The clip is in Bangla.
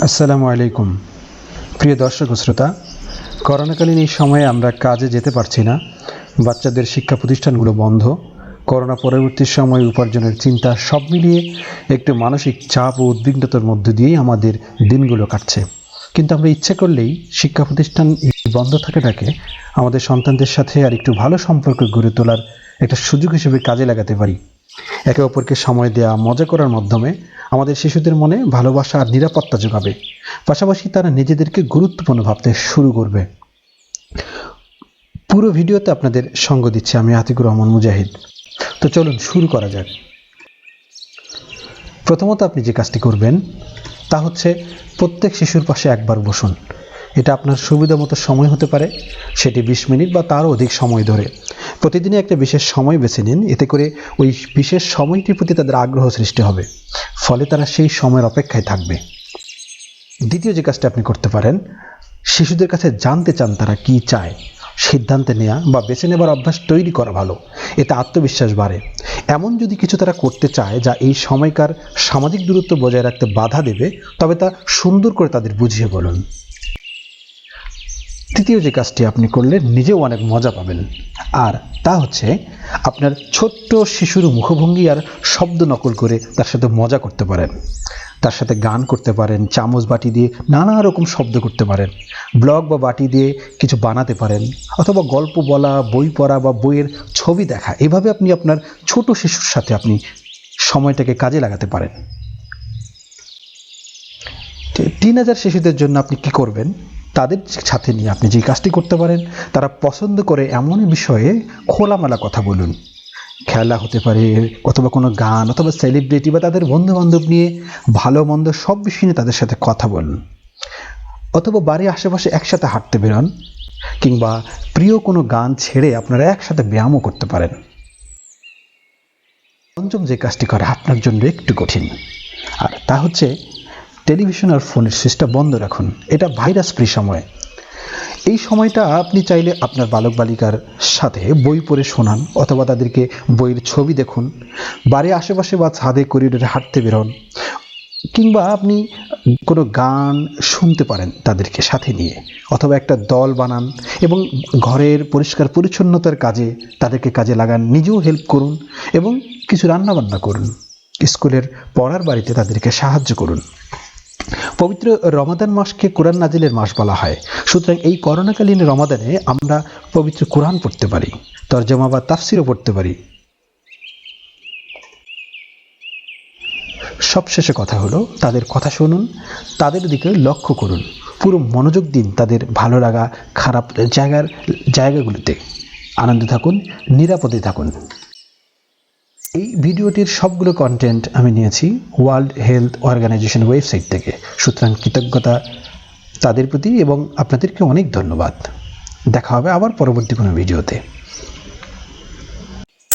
আসসালামু আলাইকুম প্রিয় দর্শক ও শ্রোতা, করোনাকালীন এই সময়ে আমরা কাজে যেতে পারছি না। বাচ্চাদের শিক্ষা প্রতিষ্ঠানগুলো বন্ধ। করোনা পরবর্তী সময় উপার্জনের চিন্তা সব মিলিয়ে একটু মানসিক চাপ ও উদ্বিগ্নতার মধ্য দিয়েই আমাদের দিনগুলো কাটছে। কিন্তু আমরা ইচ্ছে করলেই শিক্ষা প্রতিষ্ঠান বন্ধ থাকাটাকে আমাদের সন্তানদের সাথে আর একটু ভালো সম্পর্ক গড়ে তোলার একটা সুযোগ হিসেবে কাজে লাগাতে পারি। একে অপরকে সময় দেওয়া, মজা করার মাধ্যমে আমাদের শিশুদের মনে ভালোবাসা আর নিরাপত্তা যোগাবে। পাশাপাশি তারা নিজেদেরকে গুরুত্বপূর্ণ ভাবতে শুরু করবে। পুরো ভিডিওতে আপনাদের সঙ্গ দিচ্ছি আমি আতিকুর রহমান মুজাহিদ। তো চলুন শুরু করা যাক। প্রথমত আপনি যে কাজটি করবেন তা হচ্ছে প্রত্যেক শিশুর পাশে একবার বসুন। এটা আপনার সুবিধা মতো সময় হতে পারে, সেটি 20 মিনিট বা তারও অধিক সময় ধরে। প্রতিদিনই একটা বিশেষ সময় বেছে নিন, এতে করে ওই বিশেষ সময়টির প্রতি তাদের আগ্রহ সৃষ্টি হবে, ফলে তারা সেই সময়ের অপেক্ষায় থাকবে। দ্বিতীয় যে কাজটা আপনি করতে পারেন, শিশুদের কাছে জানতে চান তারা কি চায়। সিদ্ধান্তে নেওয়া বা বেছে নেবার অভ্যাস তৈরি করা ভালো, এতে আত্মবিশ্বাস বাড়ে। এমন যদি কিছু তারা করতে চায় যা এই সময়কার সামাজিক দূরত্ব বজায় রাখতে বাধা দেবে, তবে তা সুন্দর করে তাদের বুঝিয়ে বলুন। তৃতীয় যে কাজটি আপনি করলে নিজেও অনেক মজা পাবেন, আর তা হচ্ছে আপনার ছোট্ট শিশুর মুখভঙ্গি আর শব্দ নকল করে তার সাথে মজা করতে পারেন। তার সাথে গান করতে পারেন, চামচ বাটি দিয়ে নানা রকম শব্দ করতে পারেন, ব্লগ বা বাটি দিয়ে কিছু বানাতে পারেন, অথবা গল্প বলা, বই পড়া বা বইয়ের ছবি দেখা। এভাবে আপনি আপনার ছোট শিশুর সাথে আপনি সময়টাকে কাজে লাগাতে পারেন। টিনেজার শিশুদের জন্য আপনি কি করবেন, তাদের সাথে নিয়ে আপনি যে কাজটি করতে পারেন, তারা পছন্দ করে এমন বিষয়ে খোলামেলা কথা বলুন। খেলা হতে পারে, অথবা কোনো গান, অথবা সেলিব্রিটি বা তাদের বন্ধু বান্ধব নিয়ে ভালো মন্দ সব বিষয় নিয়ে তাদের সাথে কথা বলুন। অথবা বাড়ির আশেপাশে একসাথে হাঁটতে বেরোন, কিংবা প্রিয় কোনো গান ছেড়ে আপনারা একসাথে ব্যায়ামও করতে পারেন। পঞ্চম যে কাজটি করা আপনার জন্য একটু কঠিন, আর তা হচ্ছে টেলিভিশন আর ফোনের সুইচটা বন্ধ রাখুন। এটা ভাইরাস ফ্রি সময়। এই সময়টা আপনি চাইলে আপনার বালক বালিকার সাথে বই পড়ে শোনান, অথবা তাদেরকে বইয়ের ছবি দেখুন। বাড়ির আশেপাশে বা ছাদে করিডোরে হাঁটতে বেরোন, কিংবা আপনি কোনো গান শুনতে পারেন তাদেরকে সাথে নিয়ে, অথবা একটা দল বানান এবং ঘরের পরিষ্কার পরিচ্ছন্নতার কাজে তাদেরকে কাজে লাগান। নিজেও হেল্প করুন এবং কিছু রান্নাবান্না করুন। স্কুলের পড়ার বাড়িতে তাদেরকে সাহায্য করুন। পবিত্র রমাদান মাসকে কোরআন নাজিলের মাস বলা হয়। সুতরাং এই করোনাকালীন রমাদানে আমরা পবিত্র কোরআন পড়তে পারি, তরজমা বা তাফসিরও পড়তে পারি। সবশেষে কথা হলো, তাদের কথা শুনুন, তাদের দিকে লক্ষ্য করুন, পুরো মনোযোগ দিন তাদের ভালো লাগা খারাপ জায়গাগুলিতে। আনন্দে থাকুন, নিরাপদে থাকুন। এই ভিডিওটির সবগুলো কন্টেন্ট আমি নিয়েছি ওয়ার্ল্ড হেলথ অর্গানাইজেশন ওয়েবসাইট থেকে। সুতরাং কৃতজ্ঞতা তাদের প্রতি এবং আপনাদেরকে অনেক ধন্যবাদ। দেখা হবে আবার পরবর্তী কোনো ভিডিওতে।